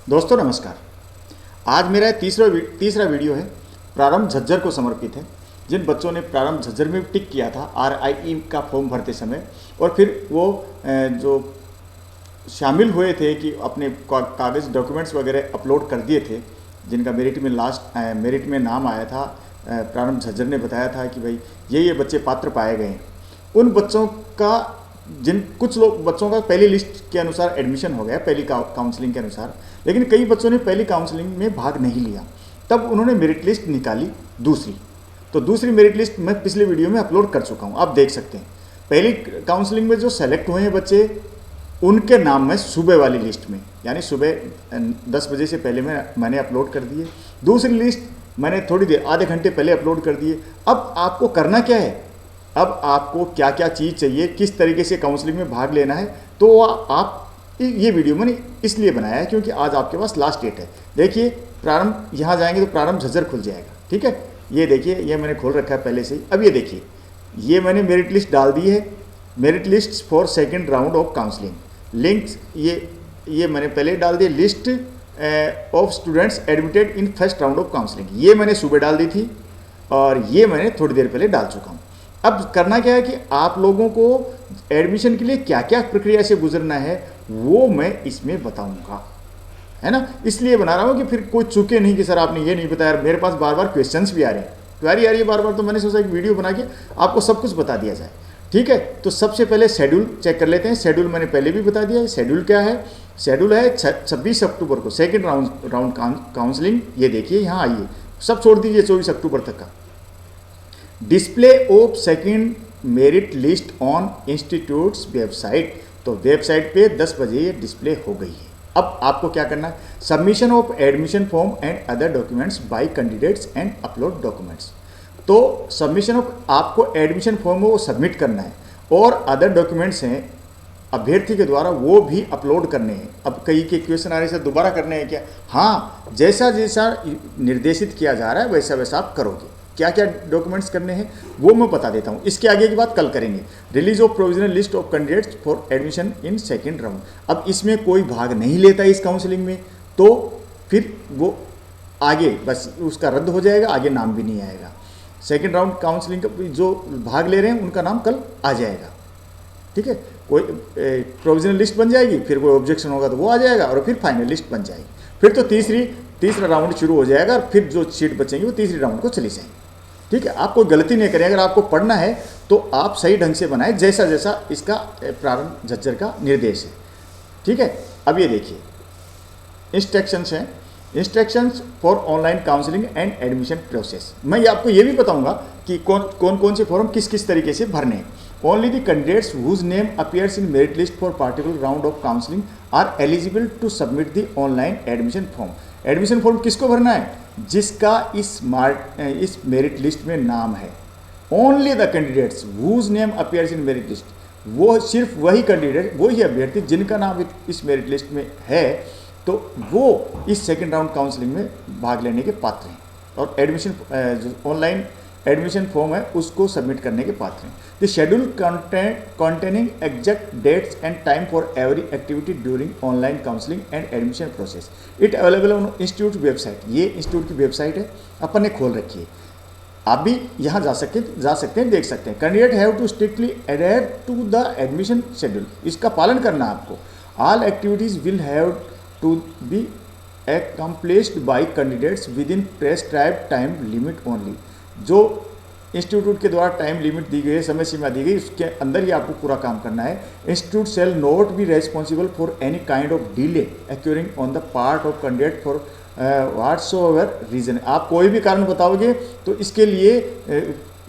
दोस्तों नमस्कार। आज मेरा तीसरा वीडियो है, प्रारंभ झज्जर को समर्पित है। जिन बच्चों ने प्रारंभ झज्जर में टिक किया था RIE का फॉर्म भरते समय और फिर वो जो शामिल हुए थे कि अपने कागज़ डॉक्यूमेंट्स वगैरह अपलोड कर दिए थे, जिनका मेरिट में नाम आया था, प्रारंभ झज्जर ने बताया था कि भाई ये बच्चे पात्र पाए गए हैं। उन बच्चों का कुछ बच्चों का पहली लिस्ट के अनुसार एडमिशन हो गया, पहली काउंसलिंग के अनुसार, लेकिन कई बच्चों ने पहली काउंसलिंग में भाग नहीं लिया। तब उन्होंने मेरिट लिस्ट निकाली दूसरी। तो दूसरी मेरिट लिस्ट मैं पिछले वीडियो में अपलोड कर चुका हूँ, आप देख सकते हैं। पहली काउंसलिंग में जो सेलेक्ट हुए हैं बच्चे, उनके नाम मैं सुबह वाली लिस्ट में, यानी सुबह 10 बजे से पहले मैंने अपलोड कर दिए। दूसरी लिस्ट मैंने थोड़ी देर, आधे घंटे पहले अपलोड कर दिए। अब आपको करना क्या है, अब आपको क्या क्या चीज़ चाहिए, किस तरीके से काउंसलिंग में भाग लेना है, तो आप ये वीडियो मैंने इसलिए बनाया है क्योंकि आज आपके पास लास्ट डेट है। देखिए प्रारंभ, यहाँ जाएंगे तो प्रारंभ झज्जर खुल जाएगा, ठीक है। ये देखिए, ये मैंने खोल रखा है पहले से ही। अब ये देखिए, ये मैंने मेरिट लिस्ट डाल दी है, merit list for second round of counselling links. ये मैंने पहले डाल दी, list of students admitted in first round of counselling, ये मैंने सुबह डाल दी थी और ये मैंने थोड़ी देर पहले डाल चुका हूँ। अब करना क्या है कि आप लोगों को एडमिशन के लिए क्या क्या प्रक्रिया से गुजरना है वो मैं इसमें बताऊंगा, है ना। इसलिए बना रहा हूँ कि फिर कोई चूके नहीं कि सर आपने ये नहीं बताया। मेरे पास बार बार क्वेश्चंस भी आ रहे हैं, क्वेरी आ रही है बार बार, तो मैंने सोचा एक वीडियो बना के आपको सब कुछ बता दिया जाए, ठीक है। तो सबसे पहले शेड्यूल चेक कर लेते हैं। शेड्यूल मैंने पहले भी बता दिया है। शेड्यूल क्या है, शेड्यूल है 26 अक्टूबर को सेकेंड राउंड काउंसलिंग। ये देखिए यहाँ आइए, सब छोड़ दीजिए 24 अक्टूबर तक का। Display of second merit list on institutes website, तो वेबसाइट पे 10 बजे ये डिस्प्ले हो गई है। अब आपको क्या करना है, submission of admission form and other documents bye candidates and upload documents. तो सबमिशन ऑफ, आपको एडमिशन फॉर्म वो सबमिट करना है और अदर डॉक्यूमेंट्स हैं अभ्यर्थी के द्वारा, वो भी अपलोड करने हैं। अब कई के क्वेश्चन आ रहे हैं, दोबारा करने हैं क्या? हाँ, जैसा जैसा निर्देशित किया जा रहा है वैसा वैसा आप करोगे। क्या क्या डॉक्यूमेंट्स करने हैं वो मैं बता देता हूँ, इसके आगे की बात कल करेंगे। Release of provisional list of candidates for admission in second round. अब इसमें कोई भाग नहीं लेता इस काउंसलिंग में, तो फिर वो आगे बस उसका रद्द हो जाएगा, आगे नाम भी नहीं आएगा। सेकेंड राउंड काउंसलिंग का जो भाग ले रहे हैं उनका नाम कल आ जाएगा, ठीक है। कोई प्रोविजनल लिस्ट बन जाएगी, फिर कोई ऑब्जेक्शन होगा तो वो आ जाएगा और फिर फाइनल लिस्ट बन जाएगी। फिर तो तीसरा राउंड शुरू हो जाएगा और फिर जो सीट बचेंगी वो तीसरी राउंड को चली जाएंगी, ठीक है। आप कोई गलती नहीं करें। अगर आपको पढ़ना है तो आप सही ढंग से बनाएं, जैसा जैसा इसका प्रारंभ झज्जर का निर्देश है, ठीक है। अब ये देखिए इंस्ट्रक्शंस हैं, instructions for online counselling and admission process. मैं आपको ये भी बताऊंगा कि कौन से फॉर्म किस किस तरीके से भरने हैं। Only the candidates whose name appears in merit list for particular round of counselling are eligible to submit the online admission form. Admission form किसको भरना है? जिसका इस मेरिट लिस्ट में नाम है। Only the candidates whose name appears in merit list, वो सिर्फ वही कैंडिडेट, वही अभ्यर्थी जिनका नाम इस मेरिट लिस्ट में है, तो वो इस सेकेंड राउंड काउंसलिंग में भाग लेने के पात्र हैं और एडमिशन जो ऑनलाइन एडमिशन फॉर्म है उसको सबमिट करने के पात्र हैं। The schedule containing exact dates and time for every activity during online counselling and admission process it available on institute website. ये इंस्टीट्यूट की वेबसाइट है, अपन ने खोल रखी है, आप भी यहाँ जा सकते हैं, देख सकते हैं। Candidate have to strictly adhere to the admission schedule, इसका पालन करना आपको। All activities will have to be accomplished by candidates within prescribed time limit only। जो इंस्टीट्यूट के द्वारा टाइम लिमिट दी गई है, समय सीमा दी गई, उसके अंदर ही आपको पूरा काम करना है। Institute shall not be responsible for any kind of delay occurring on the part of candidate for whatsoever reason. आप कोई भी कारण बताओगे तो इसके लिए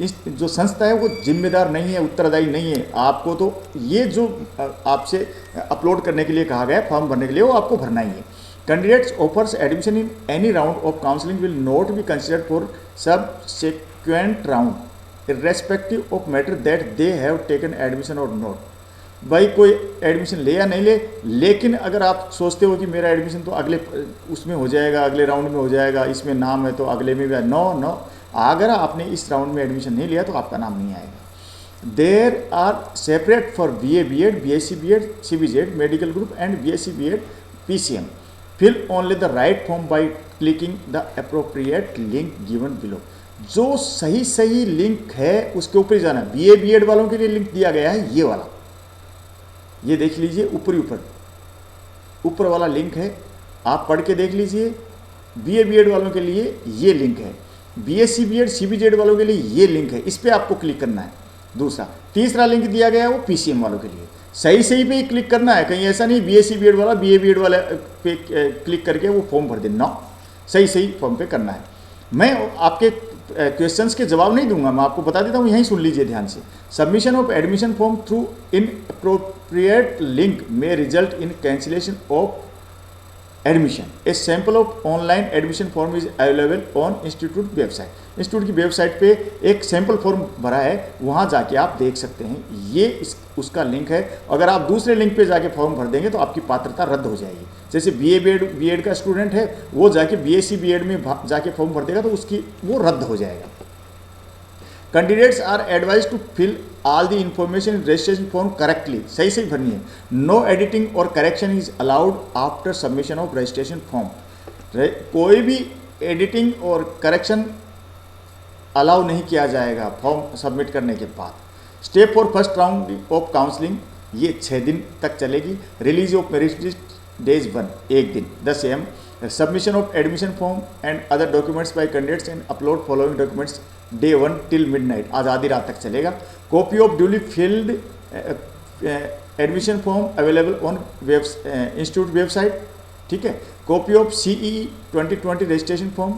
इस जो संस्था है वो जिम्मेदार नहीं है, उत्तरदायी नहीं है। आपको तो ये जो आपसे अपलोड करने के लिए कहा गया है, फॉर्म भरने के लिए, वो आपको भरना ही है। Candidates offers admission in any round of counseling will not be considered for subsequent round, irrespective of matter that they have taken admission or not। भाई कोई एडमिशन ले या नहीं ले, लेकिन अगर आप सोचते हो कि मेरा एडमिशन तो अगले उसमें हो जाएगा, अगले राउंड में हो जाएगा, इसमें नाम है तो अगले में भी, नो, अगर आपने इस राउंड में एडमिशन नहीं लिया तो आपका नाम नहीं आएगा। There are separate for BA BEd, BSc BEd, CBZ medical group and BSc BEd PCM। Fill only the right form by clicking the appropriate link given below. जो सही सही लिंक है उसके ऊपर ही जाना। बीए बीएड वालों के लिए लिंक दिया गया है ये वाला, ये देख लीजिए ऊपर वाला लिंक है, आप पढ़ के देख लीजिए। बीए बीएड वालों के लिए ये लिंक है, बीएससी बीएड सीबीजेड वालों के लिए ये लिंक है, इस पर आपको क्लिक करना है। दूसरा तीसरा लिंक दिया गया है वो पीसीएम वालों के लिए, सही पे ही क्लिक करना है। कहीं ऐसा नहीं बीएससी बीएड वाला बीए बीएड वाला पे क्लिक करके वो फॉर्म भर देना, सही फॉर्म पे करना है। मैं आपके क्वेश्चंस के जवाब नहीं दूंगा, मैं आपको बता देता हूँ, यहीं सुन लीजिए ध्यान से। Submission of admission form through inappropriate link में result in cancellation of admission. A sample of online admission form is available on institute website. Institute की वेबसाइट पे एक सैंपल फॉर्म भरा है, वहाँ जाके आप देख सकते हैं, ये उसका लिंक है। अगर आप दूसरे लिंक पे जाके फॉर्म भर देंगे तो आपकी पात्रता रद्द हो जाएगी। जैसे बीए बीएड का स्टूडेंट है, वो जाके बीएससी बीएड में जाके फॉर्म भर देगा तो उसकी वो रद्द हो जाएगा। Candidates are advised to fill all the information in registration form correctly, सही भरनी है। नो एडिटिंग और correction is allowed after submission of registration form. कोई भी एडिटिंग और करेक्शन अलाउ नहीं किया जाएगा फॉर्म सबमिट करने के बाद। Step for first round of counselling, ये 6 दिन तक चलेगी। Release of merit list days 1, 1 दिन 10 AM। Submission of admission form and other documents bye candidates and upload following documents day 1 till midnight, आज आधी रात तक चलेगा। Copy of duly field admission form available on institute website, ठीक है। Copy of CEE 2020 registration form,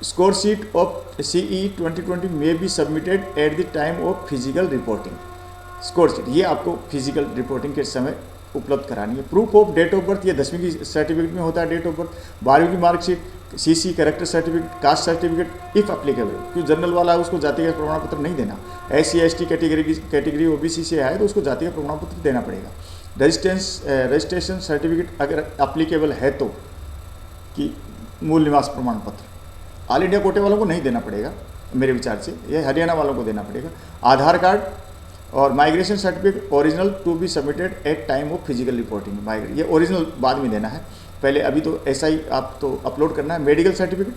score sheet of CEE 2020 में be submitted at the time of physical reporting. Score sheet ये आपको फिजिकल रिपोर्टिंग के समय उपलब्ध करानी है। Proof of date of birth, ये 10वीं की सर्टिफिकेट में होता है डेट ऑफ बर्थ। 12वीं की marksheet, CC character certificate, caste certificate if applicable. क्योंकि जनरल वाला है उसको जातिगत प्रमाण पत्र नहीं देना। SC ST कैटेगरी OBC से आए तो उसको जातिगत प्रमाण पत्र देना पड़ेगा। रजिस्ट्रेशन सर्टिफिकेट अगर अप्लीकेबल है तो, कि मूल निवास प्रमाण पत्र ऑल इंडिया कोटे वालों को नहीं देना पड़ेगा मेरे विचार से, यह हरियाणा वालों को देना पड़ेगा। आधार कार्ड और migration certificate original to be submitted at time of physical reporting. ये ओरिजिनल बाद में देना है, पहले अभी तो ऐसा ही आप तो अपलोड करना है। Medical certificate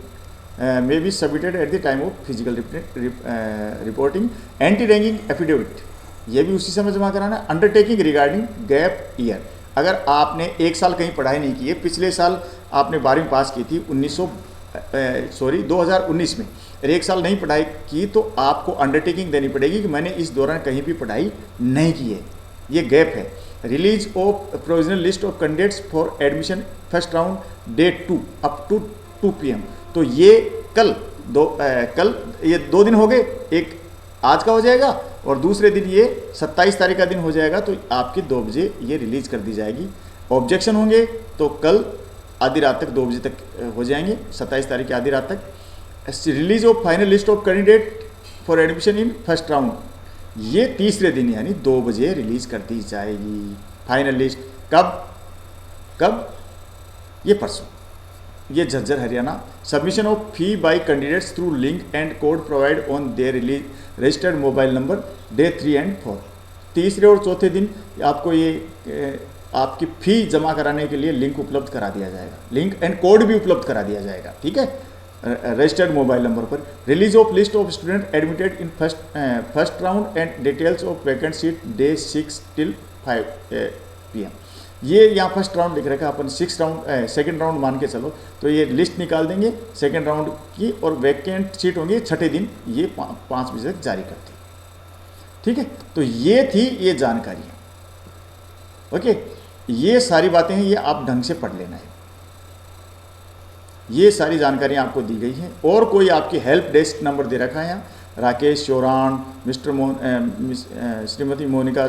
may be submitted at the time of physical reporting. Anti ranking affidavit, ये भी उसी समय जमा कराना है। अंडरटेकिंग रिगार्डिंग गैप ईयर, अगर आपने 1 साल कहीं पढ़ाई नहीं की है, पिछले साल आपने 12वीं पास की थी 2019 में, 1 साल नहीं पढ़ाई की तो आपको अंडरटेकिंग देनी पड़ेगी कि मैंने इस दौरान कहीं भी पढ़ाई नहीं की है, ये गैप है। Release of provisional list of candidates for admission first round date 2 up to 2 PM। तो ये कल ये 2 दिन हो गए, एक आज का हो जाएगा और दूसरे दिन ये 27 तारीख का दिन हो जाएगा, तो आपकी 2 बजे ये रिलीज कर दी जाएगी। ऑब्जेक्शन होंगे तो कल आधी रात तक 2 बजे तक हो जाएंगे, 27 तारीख की आधी रात तक। Release of final list of candidate for admission in first round, ये तीसरे दिन यानी 2 बजे रिलीज कर दी जाएगी फाइनल लिस्ट। कब ये परसों, ये Jhajjar Haryana. Submission of fee bye candidates through link and code provide on their release registered mobile number day 3 and 4। तीसरे और चौथे दिन आपको ये आपकी फ़ी जमा कराने के लिए लिंक उपलब्ध करा दिया जाएगा, लिंक एंड कोड भी उपलब्ध करा दिया जाएगा, ठीक है, रजिस्टर्ड मोबाइल नंबर पर। Release of list of student admitted in first round and details of vacant seat day 6 till 5 PM। ये यहाँ फर्स्ट राउंड लिख रखा है, अपन 6 राउंड सेकेंड राउंड मान के चलो तो ये लिस्ट निकाल देंगे सेकेंड राउंड की, और वैकेंट सीट होंगी छठे दिन, ये 5 बजे तक जारी करते हैं, ठीक है। तो ये थी ये जानकारी, ओके। ये सारी बातें हैं, ये आप ढंग से पढ़ लेना है। ये सारी जानकारियाँ आपको दी गई हैं। और कोई आपकी हेल्प डेस्क नंबर दे रखा है यहाँ, राकेश चौरान, श्रीमती मोनिका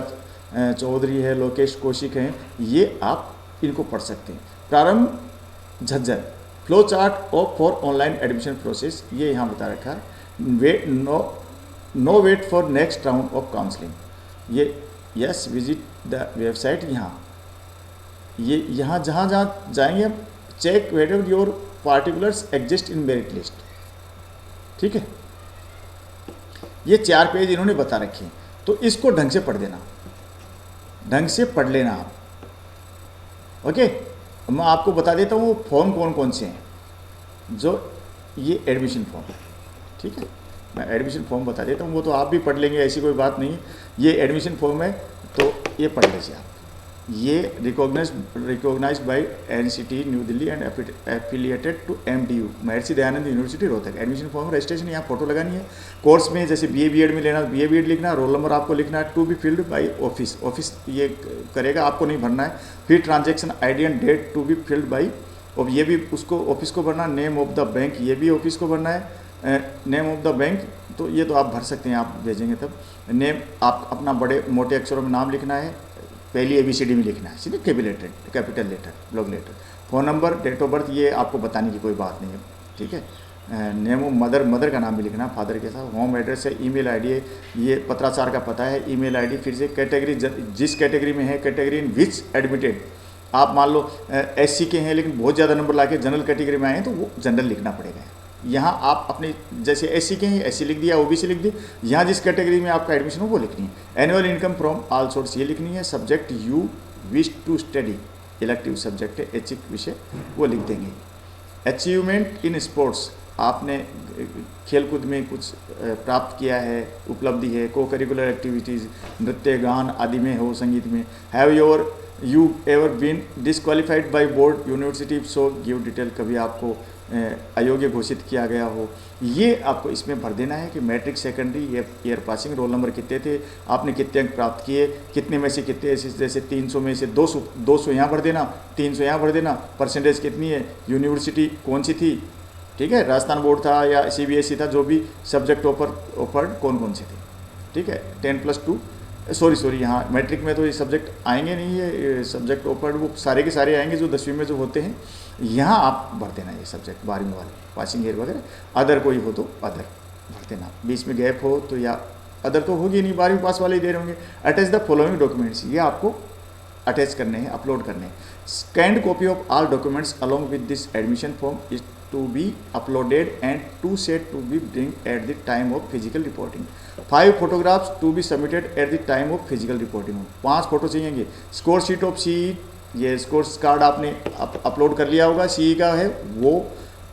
चौधरी है, लोकेश कौशिक हैं, ये आप इनको पढ़ सकते हैं। प्रारंभ Jhajjar flow chart of for online admission process, ये यहाँ बता रखा है। No wait for next round of counselling, ये यस विजिट द वेबसाइट। ये यहाँ जहाँ जाएंगे आप, check whether your particulars exist in merit list, ठीक है। ये 4 पेज इन्होंने बता रखे हैं, तो इसको ढंग से पढ़ देना, ढंग से पढ़ लेना आप, ओके। मैं आपको बता देता हूँ वो फॉर्म कौन कौन से हैं, जो ये एडमिशन फॉर्म है, ठीक है। मैं एडमिशन फॉर्म बता देता हूँ, वो तो आप भी पढ़ लेंगे, ऐसी कोई बात नहीं है। ये एडमिशन फॉर्म है, तो ये पढ़ लीजिए आप। ये recognised by NCT New Delhi and affiliated to MDU Maharshi Dayanand university Rohtak. Admission form, registration, यहाँ फोटो लगानी है। कोर्स में जैसे बीए बीएड में लेना, बीए बीएड लिखना, रोल नंबर आपको लिखना है, to be filled by office ये करेगा, आपको नहीं भरना है। फिर transaction ID and date to be filled by, और ये भी उसको ऑफिस को भरना। नेम ऑफ द बैंक, ये भी ऑफिस को भरना है। नेम ऑफ द बैंक तो ये तो आप भर सकते हैं, आप भेजेंगे तब। नेम आप अपना बड़े मोटे अक्षरों में नाम लिखना है, पहली ABCD में लिखना है, सीधे capital letter, block letter. Phone number, date of birth ये आपको बताने की कोई बात नहीं है, ठीक है। नेम ऑफ मदर का नाम भी लिखना है, फादर के साथ। होम एड्रेस है, ईमेल आईडी है, ये पत्राचार का पता है, ईमेल आईडी। फिर से कैटेगरी, जिस कैटेगरी में है, कैटेगरी इन विच एडमिटेड। आप मान लो SC के हैं लेकिन बहुत ज़्यादा नंबर लाके जनरल कैटेगरी में आए हैं, तो वो जनरल लिखना पड़ेगा। यहाँ आप अपने जैसे SC के हैं, SC लिख दिया, OBC लिख दी। यहाँ जिस कैटेगरी में आपका एडमिशन हो वो लिखनी है। Annual income from all source ये लिखनी है। Subject you wish to study, elective subject है, ऐच्छिक विषय वो लिख देंगे। अचीवमेंट इन स्पोर्ट्स, आपने खेलकूद में कुछ प्राप्त किया है, उपलब्धि है, को करिकुलर एक्टिविटीज़, नृत्य, गान आदि में हो, संगीत में। Have you ever been disqualified by board university, so give detail, कभी आपको अयोग्य घोषित किया गया हो, ये आपको इसमें भर देना है कि matric, secondary, year passing, roll number कितने थे, आपने कितने अंक प्राप्त किए, कितने में से कितने, जैसे 300 में से 200 यहाँ भर देना, 300 यहाँ भर देना, परसेंटेज कितनी है, यूनिवर्सिटी कौन सी थी, ठीक है, राजस्थान बोर्ड था या CBSE था, जो भी सब्जेक्ट ऑफर्ड कौन कौन से थे, ठीक है। 10+2 सॉरी यहाँ मैट्रिक में तो ये सब्जेक्ट आएंगे नहीं, ये सब्जेक्ट ऑफर्ड वो सारे के सारे आएंगे जो 10वीं में जो होते हैं। यहाँ आप भर देना ये सब्जेक्ट, 12वीं वाले, पासिंग ईयर वगैरह। अदर कोई हो तो अदर भर देना, बीच में गैप हो तो, या अदर तो होगी नहीं, 12वीं पास वाले ही दे रहे होंगे। अटैच द फॉलोइंग डॉक्यूमेंट्स, ये आपको अटैच करने हैं, अपलोड करने हैं। Scanned copy of all documents along with this admission form is to be uploaded and 2 set to be bring at the time of physical reporting. 5 photographs to be submitted at the time of physical reporting. 5 photo चाहिए। Score sheet of CE, ये score card आपने upload कर लिया होगा, CE का है, वो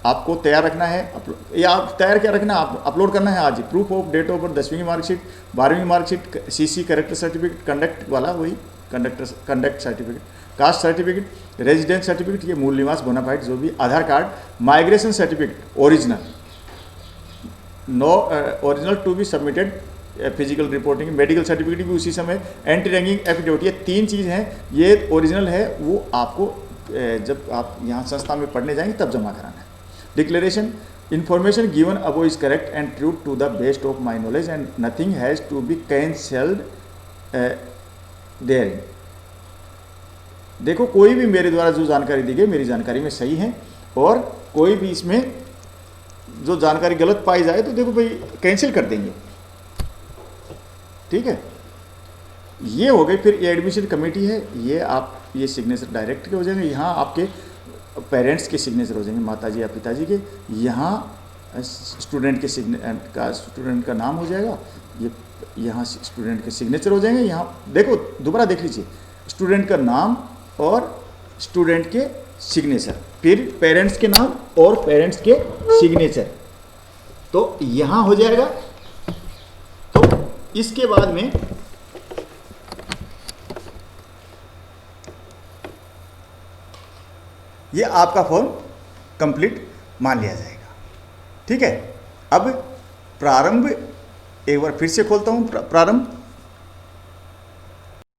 आपको तैयार रखना है। या आप तैयार क्या रखना, आप अपलोड करना है आज। Proof of date of birth, 10वीं की मार्कशीट, 12वीं की marksheet, CC character certificate, conduct वाला वही conduct certificate, caste certificate, residence certificate, ये मूल निवास बोनाफाइड जो भी, Aadhaar card, migration certificate original, original to be submitted physical reporting, medical certificate भी उसी समय, एंटी रैंकिंग एफिडेविट, ये 3 चीज़ हैं। ये ओरिजिनल है, वो आपको जब आप यहाँ संस्था में पढ़ने जाएंगे तब जमा कराना है। Declaration, information given above is correct and true to the best of my knowledge and nothing has to be cancelled therein. देखो, कोई भी मेरे द्वारा जो जानकारी दी गई मेरी जानकारी में सही है, और कोई भी इसमें जो जानकारी गलत पाई जाए तो देखो भाई कैंसिल कर देंगे, ठीक है। ये हो गई। फिर ये एडमिशन कमेटी है, ये आप ये सिग्नेचर डायरेक्ट के हो जाएंगे, यहाँ आपके पेरेंट्स के सिग्नेचर हो जाएंगे, माताजी या पिताजी के, यहाँ स्टूडेंट का नाम हो जाएगा, ये यहाँ स्टूडेंट के सिग्नेचर हो जाएंगे। यहाँ देखो दोबारा देख लीजिए, स्टूडेंट का नाम और स्टूडेंट के सिग्नेचर, फिर पेरेंट्स के नाम और पेरेंट्स के सिग्नेचर, तो यहाँ हो जाएगा। तो इसके बाद में ये आपका फॉर्म कंप्लीट मान लिया जाएगा, ठीक है। अब प्रारंभ एक बार फिर से खोलता हूँ, प्रारंभ